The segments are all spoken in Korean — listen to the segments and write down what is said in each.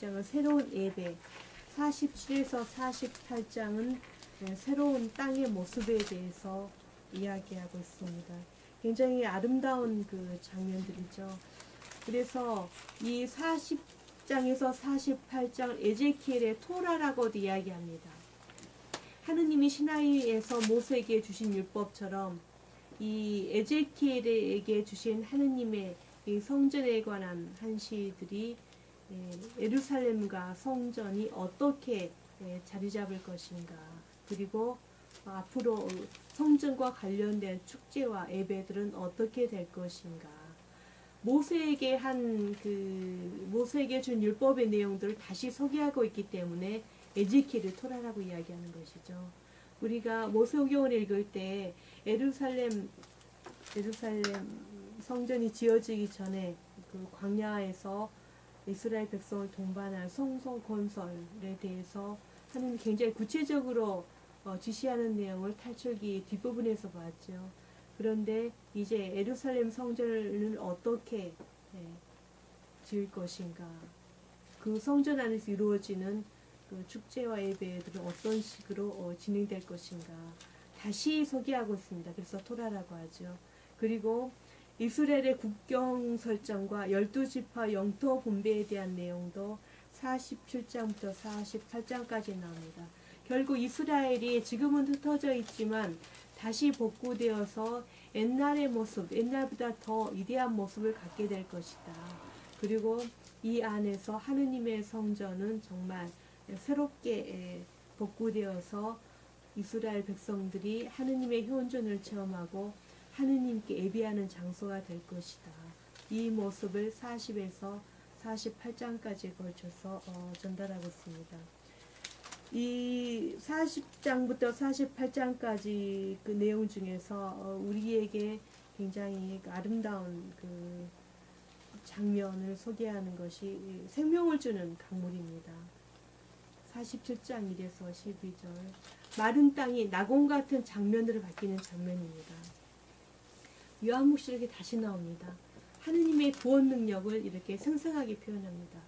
46장은 새로운 예배, 47에서 48장은 새로운 땅의 모습에 대해서 이야기하고 있습니다. 굉장히 아름다운 그 장면들이죠. 그래서 이 40장에서 48장 에제키엘의 토라라고도 이야기합니다. 하느님이 시나이에서 모세에게 주신 율법처럼 이 에제키엘에게 주신 하느님의 이 성전에 관한 한시들이 예루살렘과 성전이 어떻게 자리 잡을 것인가, 그리고 앞으로 성전과 관련된 축제와 예배들은 어떻게 될 것인가, 모세에게 모세에게 준 율법의 내용들을 다시 소개하고 있기 때문에 에제키엘을 토라라고 이야기하는 것이죠. 우리가 모세오경을 읽을 때 예루살렘 성전이 지어지기 전에 그 광야에서 이스라엘 백성을 동반할 성소 건설에 대해서 하나님이 굉장히 구체적으로 지시하는 내용을 탈출기 뒷부분에서 봤죠. 그런데 이제 예루살렘 성전을 어떻게 지을 것인가, 그 성전 안에서 이루어지는 그 축제와 예배들은 어떤 식으로 진행될 것인가 다시 소개하고 있습니다. 그래서 토라라고 하죠. 그리고 이스라엘의 국경 설정과 12지파 영토 분배에 대한 내용도 47장부터 48장까지 나옵니다. 결국 이스라엘이 지금은 흩어져 있지만 다시 복구되어서 옛날의 모습, 옛날보다 더 위대한 모습을 갖게 될 것이다. 그리고 이 안에서 하느님의 성전은 정말 새롭게 복구되어서 이스라엘 백성들이 하느님의 현존을 체험하고 하느님께 예배하는 장소가 될 것이다. 이 모습을 40에서 48장까지 걸쳐서 전달하고 있습니다. 이 40장부터 48장까지 그 내용 중에서 우리에게 굉장히 아름다운 그 장면을 소개하는 것이 생명을 주는 강물입니다. 47장 1에서 12절, 마른 땅이 낙원 같은 장면으로 바뀌는 장면입니다. 요한복음에 다시 나옵니다. 하느님의 구원 능력을 이렇게 생생하게 표현합니다.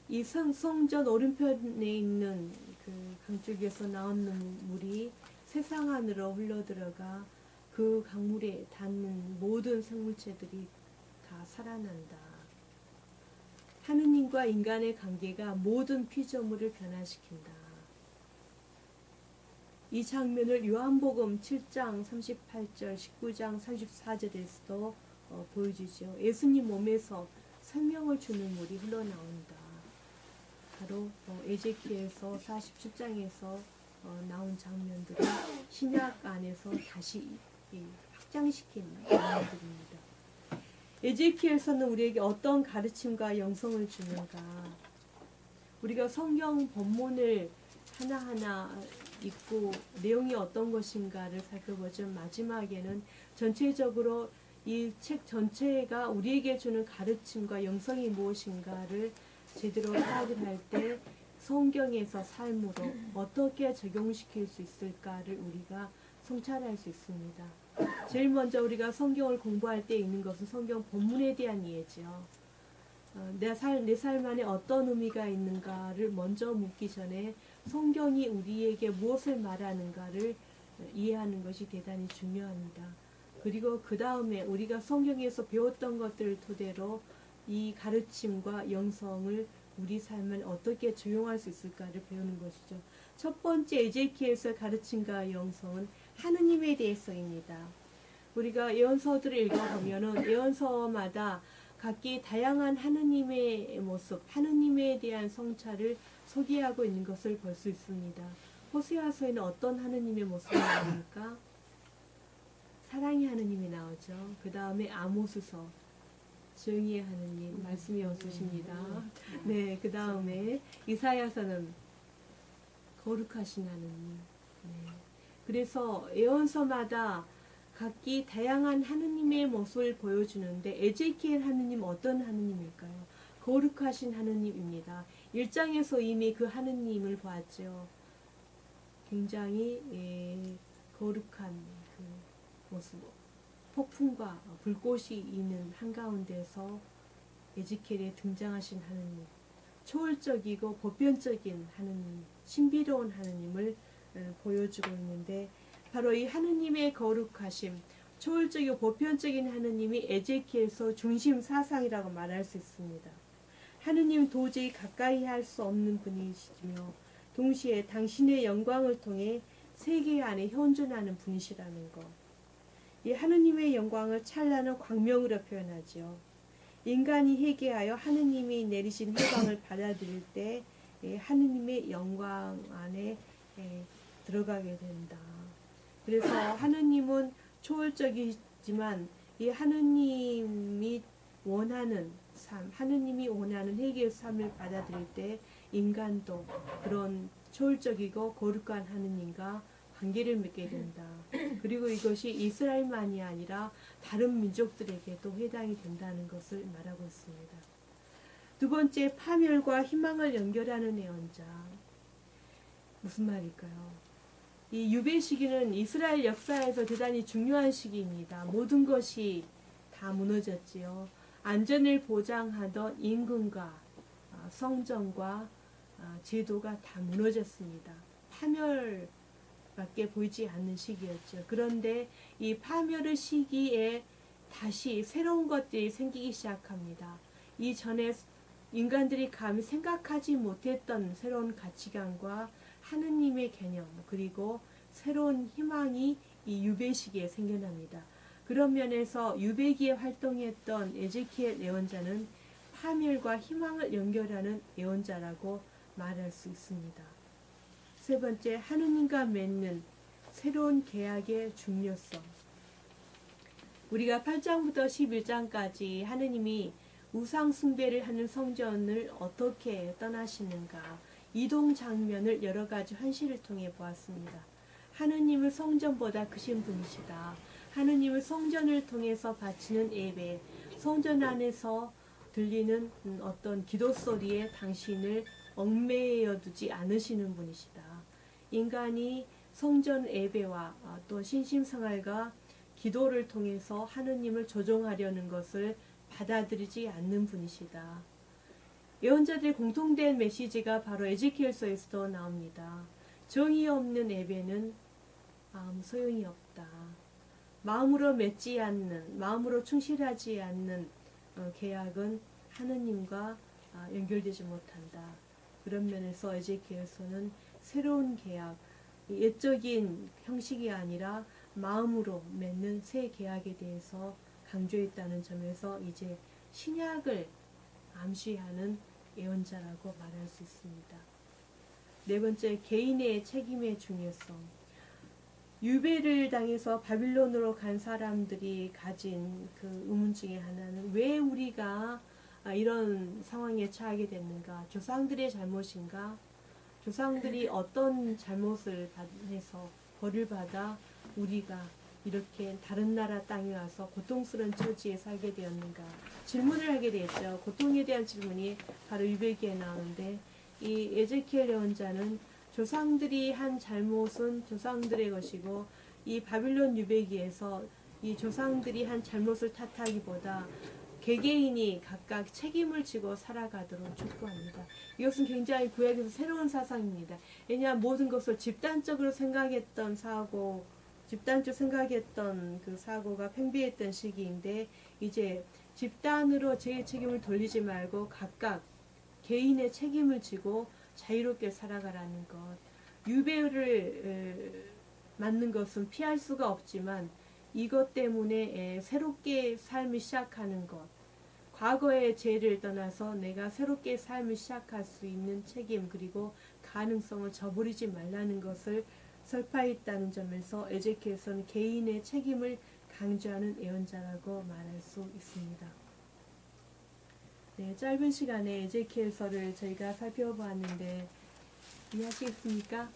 이 성전 오른편에 있는 그 강줄기에서 나오는 물이 세상 안으로 흘러들어가 그 강물에 닿는 모든 생물체들이 다 살아난다. 하느님과 인간의 관계가 모든 피조물을 변화시킨다. 이 장면을 요한복음 7장 38절, 19장 34절에서도 보여주죠. 예수님 몸에서 생명을 주는 물이 흘러나온다. 바로 에제키엘서 47장에서 나온 장면들을 신약 안에서 다시 확장시킨 장면들입니다. 에제키엘서는 우리에게 어떤 가르침과 영성을 주는가? 우리가 성경 본문을 하나하나 읽고 내용이 어떤 것인가를 살펴보죠. 마지막에는 전체적으로 이 책 전체가 우리에게 주는 가르침과 영성이 무엇인가를 제대로 파악을 할 때 성경에서 삶으로 어떻게 적용시킬 수 있을까를 우리가 성찰할 수 있습니다. 제일 먼저 우리가 성경을 공부할 때 있는 것은 성경 본문에 대한 이해죠. 내 삶 안에 어떤 의미가 있는가를 먼저 묻기 전에 성경이 우리에게 무엇을 말하는가를 이해하는 것이 대단히 중요합니다. 그리고 그 다음에 우리가 성경에서 배웠던 것들을 토대로 이 가르침과 영성을 우리 삶을 어떻게 적용할 수 있을까를 배우는 것이죠. 첫 번째 에제키엘서 가르침과 영성은 하느님에 대해서입니다. 우리가 예언서들을 읽어보면은 예언서마다 각기 다양한 하느님의 모습, 하느님에 대한 성찰을 소개하고 있는 것을 볼 수 있습니다. 호세아서에는 어떤 하느님의 모습이 나옵니까? 사랑의 하느님이 나오죠. 그 다음에 아모스서, 정의의 하느님, 말씀이 없으십니다. 네, 그 다음에 이사야서는 거룩하신 하느님. 네. 그래서 예언서마다 각기 다양한 하느님의 모습을 보여주는데 에제키엘 하느님 어떤 하느님일까요? 거룩하신 하느님입니다. 1장에서 이미 그 하느님을 봤죠. 굉장히 거룩한 그 모습, 폭풍과 불꽃이 있는 한가운데서 에제키엘에 등장하신 하느님. 초월적이고 보편적인 하느님, 신비로운 하느님을 보여주고 있는데, 바로 이 하느님의 거룩하심, 초월적이고 보편적인 하느님이 에제키엘서 중심 사상이라고 말할 수 있습니다. 하느님 도저히 가까이 할 수 없는 분이시며 동시에 당신의 영광을 통해 세계 안에 현존하는 분이시라는 것. 이 하느님의 영광을 찬란한 광명으로 표현하죠. 인간이 회개하여 하느님이 내리신 해방을 받아들일 때 하느님의 영광 안에 들어가게 된다. 그래서 하느님은 초월적이지만 이 하느님이 원하는 삶, 하느님이 원하는 회개의 삶을 받아들일 때 인간도 그런 초월적이고 거룩한 하느님과 관계를 맺게 된다. 그리고 이것이 이스라엘만이 아니라 다른 민족들에게도 해당이 된다는 것을 말하고 있습니다. 두 번째, 파멸과 희망을 연결하는 예언자. 무슨 말일까요? 이 유배 시기는 이스라엘 역사에서 대단히 중요한 시기입니다. 모든 것이 다 무너졌지요. 안전을 보장하던 임금과 성전과 제도가 다 무너졌습니다. 파멸밖에 보이지 않는 시기였죠. 그런데 이 파멸의 시기에 다시 새로운 것들이 생기기 시작합니다. 이전에 인간들이 감히 생각하지 못했던 새로운 가치관과 하느님의 개념, 그리고 새로운 희망이 이 유배 시기에 생겨납니다. 그런 면에서 유배기에 활동했던 에제키엘 예언자는 파멸과 희망을 연결하는 예언자라고 말할 수 있습니다. 세 번째, 하느님과 맺는 새로운 계약의 중요성. 우리가 8장부터 11장까지 하느님이 우상 숭배를 하는 성전을 어떻게 떠나시는가, 이동 장면을 여러 가지 환시를 통해 보았습니다. 하느님은 성전보다 크신 분이시다. 하느님을 성전을 통해서 바치는 예배, 성전 안에서 들리는 어떤 기도 소리에 당신을 얽매여 두지 않으시는 분이시다. 인간이 성전 예배와 또 신심생활과 기도를 통해서 하느님을 조종하려는 것을 받아들이지 않는 분이시다. 예언자들의 공통된 메시지가 바로 에제키엘서에서도 나옵니다. 정의 없는 예배는 아무 소용이 없다. 마음으로 맺지 않는, 마음으로 충실하지 않는 계약은 하느님과 연결되지 못한다. 그런 면에서 에제키엘서는 새로운 계약, 옛적인 형식이 아니라 마음으로 맺는 새 계약에 대해서 강조했다는 점에서 이제 신약을 암시하는 예언자라고 말할 수 있습니다. 네 번째, 개인의 책임의 중요성. 유배를 당해서 바빌론으로 간 사람들이 가진 그 의문 중에 하나는 왜 우리가 이런 상황에 처하게 됐는가? 조상들의 잘못인가? 조상들이 어떤 잘못을 해서 벌을 받아 우리가 이렇게 다른 나라 땅에 와서 고통스러운 처지에 살게 되었는가? 질문을 하게 되었죠. 고통에 대한 질문이 바로 유배기에 나오는데, 이 에제키엘 예언자는 조상들이 한 잘못은 조상들의 것이고, 이 바빌론 유배기에서 이 조상들이 한 잘못을 탓하기보다 개개인이 각각 책임을 지고 살아가도록 촉구합니다. 이것은 굉장히 구약에서 새로운 사상입니다. 왜냐하면 모든 것을 집단적으로 생각했던 사고, 집단적으로 생각했던 그 사고가 팽배했던 시기인데, 이제 집단으로 제 책임을 돌리지 말고 각각 개인의 책임을 지고 자유롭게 살아가라는 것. 유배를 맞는 것은 피할 수가 없지만 이것 때문에 새롭게 삶을 시작하는 것, 과거의 죄를 떠나서 내가 새롭게 삶을 시작할 수 있는 책임, 그리고 가능성을 저버리지 말라는 것을 설파했다는 점에서 에제키엘서는 개인의 책임을 강조하는 예언자라고 말할 수 있습니다. 네, 짧은 시간에 에제키엘서를 저희가 살펴보았는데 이해하시겠습니까?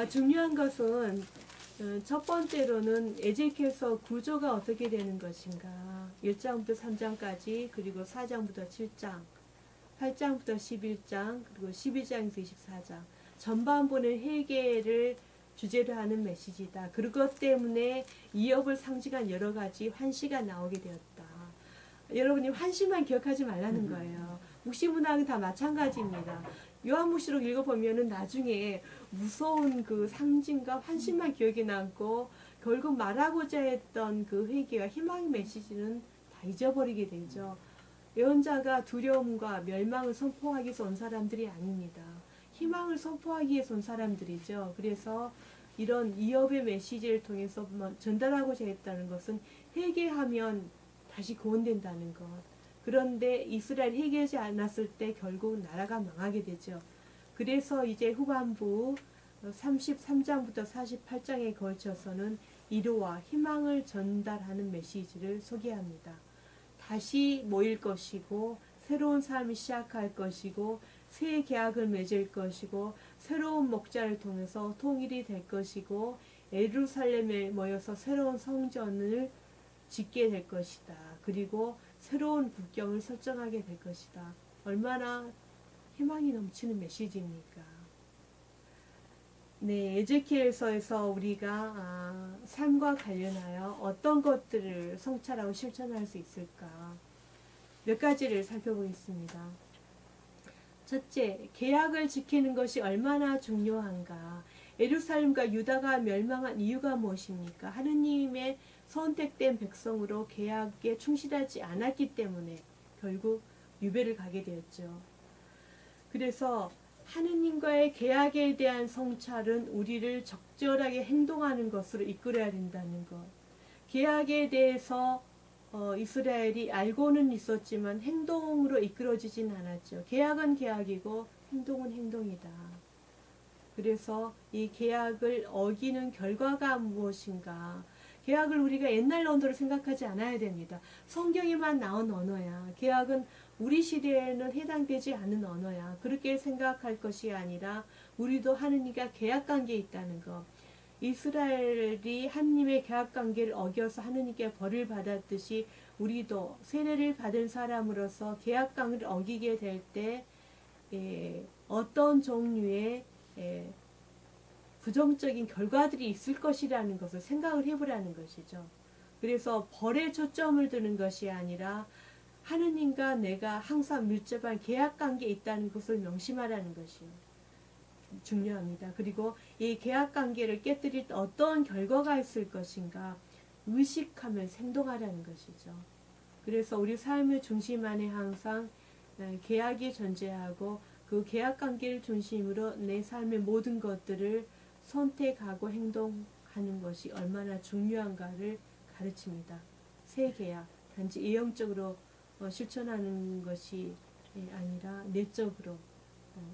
중요한 것은 첫 번째로는 에제키엘서 구조가 어떻게 되는 것인가, 1장부터 3장까지, 그리고 4장부터 7장, 8장부터 11장, 그리고 12장에서 24장 전반부는 회개를 주제로 하는 메시지다. 그것 때문에 이업을 상징한 여러 가지 환시가 나오게 되었다. 여러분이 환시만 기억하지 말라는 거예요. 묵시문학은 다 마찬가지입니다. 요한묵시록 읽어보면은 나중에 무서운 그 상징과 환심만 기억에 남고 결국 말하고자 했던 그 회개와 희망의 메시지는 다 잊어버리게 되죠. 예언자가 두려움과 멸망을 선포하기 위해서 온 사람들이 아닙니다. 희망을 선포하기 위해서 온 사람들이죠. 그래서 이런 이업의 메시지를 통해서 전달하고자 했다는 것은 회개하면 다시 구원된다는 것. 그런데 이스라엘 회개하지 않았을 때 결국 나라가 망하게 되죠. 그래서 이제 후반부 33장부터 48장에 걸쳐서는 이루와 희망을 전달하는 메시지를 소개합니다. 다시 모일 것이고 새로운 삶을 시작할 것이고 새 계약을 맺을 것이고 새로운 목자를 통해서 통일이 될 것이고 예루살렘에 모여서 새로운 성전을 짓게 될 것이다. 그리고 새로운 국경을 설정하게 될 것이다. 얼마나 희망이 넘치는 메시지입니까? 네, 에ze키엘서에서 우리가 삶과 관련하여 어떤 것들을 성찰하고 실천할 수 있을까? 몇 가지를 살펴보겠습니다. 첫째, 계약을 지키는 것이 얼마나 중요한가? 예루살렘과 유다가 멸망한 이유가 무엇입니까? 하느님의 선택된 백성으로 계약에 충실하지 않았기 때문에 결국 유배를 가게 되었죠. 그래서 하느님과의 계약에 대한 성찰은 우리를 적절하게 행동하는 것으로 이끌어야 된다는 것. 계약에 대해서 이스라엘이 알고는 있었지만 행동으로 이끌어지진 않았죠. 계약은 계약이고 행동은 행동이다. 그래서 이 계약을 어기는 결과가 무엇인가? 계약을 우리가 옛날 언어로 생각하지 않아야 됩니다. 성경에만 나온 언어야. 계약은 우리 시대에는 해당되지 않는 언어야. 그렇게 생각할 것이 아니라 우리도 하느님과 계약관계에 있다는 것. 이스라엘이 하느님의 계약관계를 어겨서 하느님께 벌을 받았듯이 우리도 세례를 받은 사람으로서 계약관계를 어기게 될 때 어떤 종류의 부정적인 결과들이 있을 것이라는 것을 생각을 해보라는 것이죠. 그래서 벌에 초점을 두는 것이 아니라 하느님과 내가 항상 밀접한 계약관계에 있다는 것을 명심하라는 것이 중요합니다. 그리고 이 계약관계를 깨뜨릴 때 어떤 결과가 있을 것인가 의식하면서 행동하라는 것이죠. 그래서 우리 삶의 중심 안에 항상 계약이 존재하고 그 계약관계를 중심으로 내 삶의 모든 것들을 선택하고 행동하는 것이 얼마나 중요한가를 가르칩니다. 새 계약, 단지 예형적으로 실천하는 것이 아니라 내적으로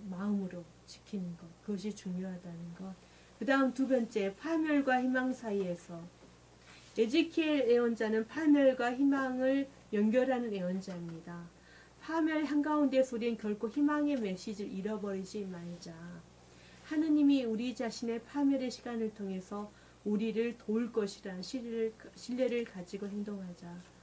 마음으로 지키는 것, 그것이 중요하다는 것. 그 다음 두 번째, 파멸과 희망 사이에서 에zekiel 예언자는 파멸과 희망을 연결하는 예언자입니다. 파멸 한가운데서 우리는 결코 희망의 메시지를 잃어버리지 말자. 하느님이 우리 자신의 파멸의 시간을 통해서 우리를 도울 것이라는 신뢰를 가지고 행동하자.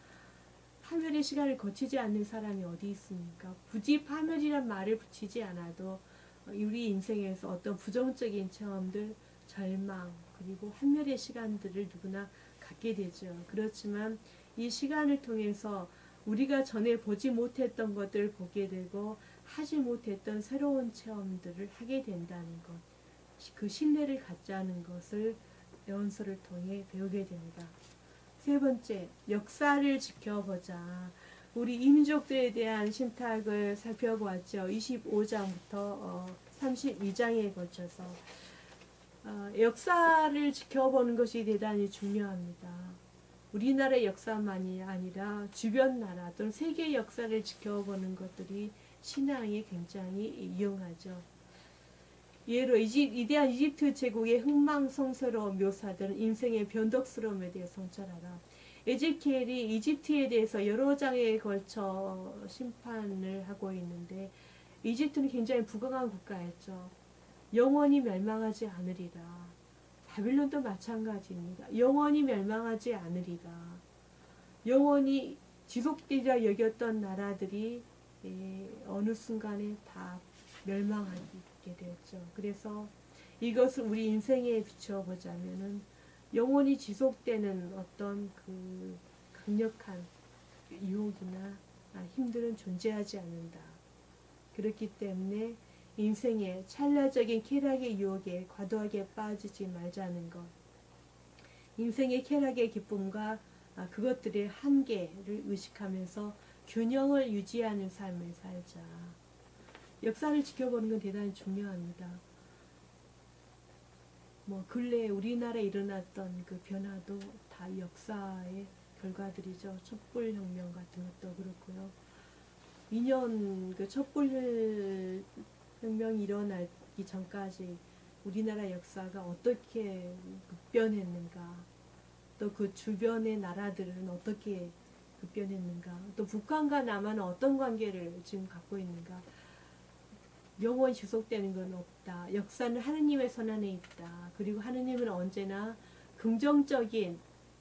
파멸의 시간을 거치지 않는 사람이 어디 있습니까? 굳이 파멸이란 말을 붙이지 않아도 우리 인생에서 어떤 부정적인 체험들, 절망, 그리고 환멸의 시간들을 누구나 갖게 되죠. 그렇지만 이 시간을 통해서 우리가 전에 보지 못했던 것들을 보게 되고 하지 못했던 새로운 체험들을 하게 된다는 것, 그 신뢰를 갖자는 것을 예언서를 통해 배우게 됩니다. 세 번째, 역사를 지켜보자. 우리 이민족들에 대한 신탁을 살펴보았죠. 25장부터 32장에 걸쳐서 역사를 지켜보는 것이 대단히 중요합니다. 우리나라의 역사만이 아니라 주변 나라 또는 세계의 역사를 지켜보는 것들이 신앙에 굉장히 유용하죠. 예로 위대한 이집트 제국의 흥망성쇠로 묘사되는 인생의 변덕스러움에 대해 성찰하라. 에zekiel이 이집트에 대해서 여러 장에 걸쳐 심판을 하고 있는데 이집트는 굉장히 부강한 국가였죠. 영원히 멸망하지 않으리라. 바빌론도 마찬가지입니다. 영원히 멸망하지 않으리라. 영원히 지속되리라 여겼던 나라들이 어느 순간에 다 멸망하게 되었죠. 그래서 이것을 우리 인생에 비추어 보자면은 영원히 지속되는 어떤 그 강력한 유혹이나 힘들은 존재하지 않는다. 그렇기 때문에 인생의 찰나적인 쾌락의 유혹에 과도하게 빠지지 말자는 것. 인생의 쾌락의 기쁨과 그것들의 한계를 의식하면서 균형을 유지하는 삶을 살자. 역사를 지켜보는 건 대단히 중요합니다. 근래 우리나라에 일어났던 그 변화도 다 역사의 결과들이죠. 촛불혁명 같은 것도 그렇고요. 2년 그 촛불혁명이 일어나기 전까지 우리나라 역사가 어떻게 급변했는가, 또 그 주변의 나라들은 어떻게 급변했는가, 또 북한과 남한은 어떤 관계를 지금 갖고 있는가. 영원히 지속되는 건 없다. 역사는 하느님의 손안에 있다. 그리고 하느님은 언제나 긍정적인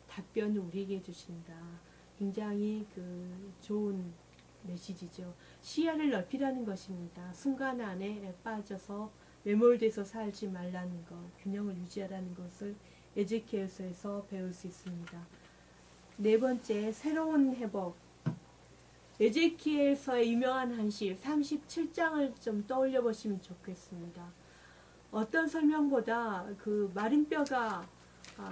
답변을 우리에게 주신다. 굉장히 좋은 메시지죠. 시야를 넓히라는 것입니다. 순간 안에 빠져서 매몰돼서 살지 말라는 것, 균형을 유지하라는 것을 에제키엘서에서 배울 수 있습니다. 네 번째, 새로운 회복. 에제키엘서의 유명한 한시 37장을 좀 떠올려 보시면 좋겠습니다. 어떤 설명보다 그 마른 뼈가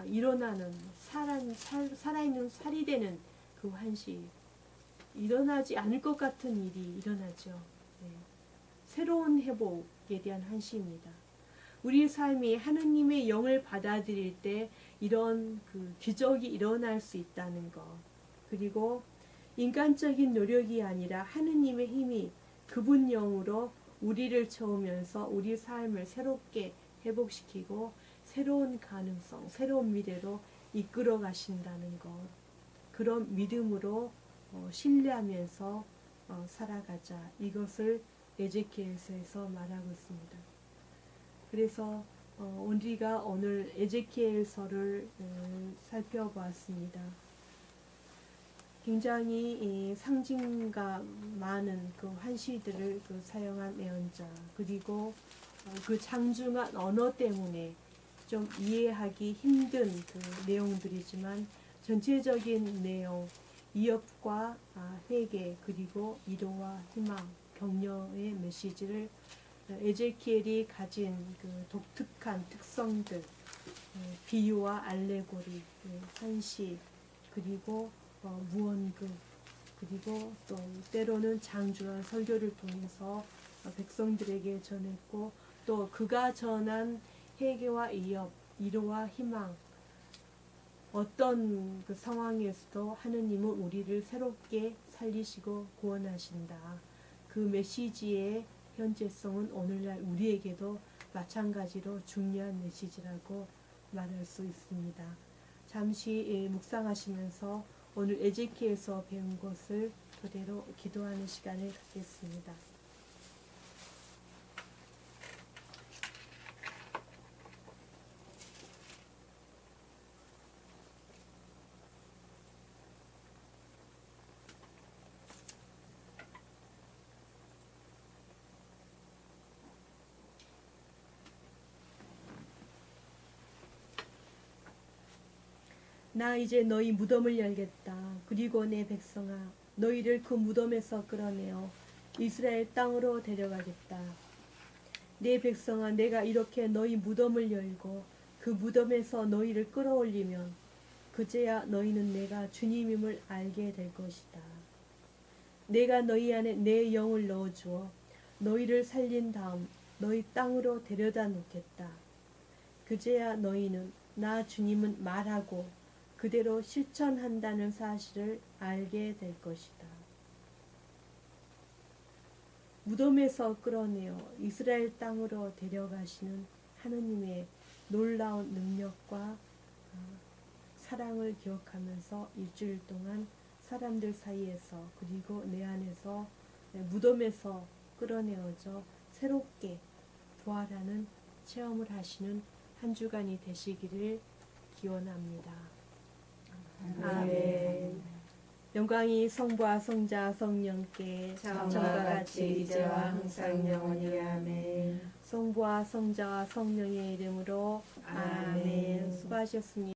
일어나는 살아있는 살이 되는 그 한시, 일어나지 않을 것 같은 일이 일어나죠. 네. 새로운 회복에 대한 한시입니다. 우리 삶이 하느님의 영을 받아들일 때 이런 그 기적이 일어날 수 있다는 것, 그리고 인간적인 노력이 아니라 하느님의 힘이 그분 영으로 우리를 채우면서 우리 삶을 새롭게 회복시키고 새로운 가능성, 새로운 미래로 이끌어 가신다는 것, 그런 믿음으로 신뢰하면서 살아가자. 이것을 에제키엘서에서 말하고 있습니다. 그래서 우리가 오늘 에제키엘서를 살펴보았습니다. 굉장히 상징과 많은 그 한시들을 사용한 예언자, 그리고 그 장중한 언어 때문에 좀 이해하기 힘든 그 내용들이지만 전체적인 내용, 이업과 회개, 그리고 위로와 희망, 격려의 메시지를 에제키엘이 가진 그 독특한 특성들, 비유와 알레고리, 산시, 그리고 무언급, 그리고 또 때로는 장중한 설교를 통해서 백성들에게 전했고, 또 그가 전한 회개와 이업, 위로와 희망, 어떤 그 상황에서도 하느님은 우리를 새롭게 살리시고 구원하신다. 그 메시지의 현재성은 오늘날 우리에게도 마찬가지로 중요한 메시지라고 말할 수 있습니다. 잠시 묵상하시면서 오늘 에제키엘서 배운 것을 그대로 기도하는 시간을 갖겠습니다. 나 이제 너희 무덤을 열겠다. 그리고 내 백성아, 너희를 그 무덤에서 끌어내어 이스라엘 땅으로 데려가겠다. 내 백성아, 내가 이렇게 너희 무덤을 열고 그 무덤에서 너희를 끌어올리면 그제야 너희는 내가 주님임을 알게 될 것이다. 내가 너희 안에 내 영을 넣어주어 너희를 살린 다음 너희 땅으로 데려다 놓겠다. 그제야 너희는 나 주님은 말하고 그대로 실천한다는 사실을 알게 될 것이다. 무덤에서 끌어내어 이스라엘 땅으로 데려가시는 하느님의 놀라운 능력과 사랑을 기억하면서 일주일 동안 사람들 사이에서, 그리고 내 안에서, 무덤에서 끌어내어져 새롭게 부활하는 체험을 하시는 한 주간이 되시기를 기원합니다. 아멘. 영광이 성부와 성자 성령께 처음과 같이 이제와 항상 영원히 아멘. 성부와 성자와 성령의 이름으로 아멘. 수고하셨습니다.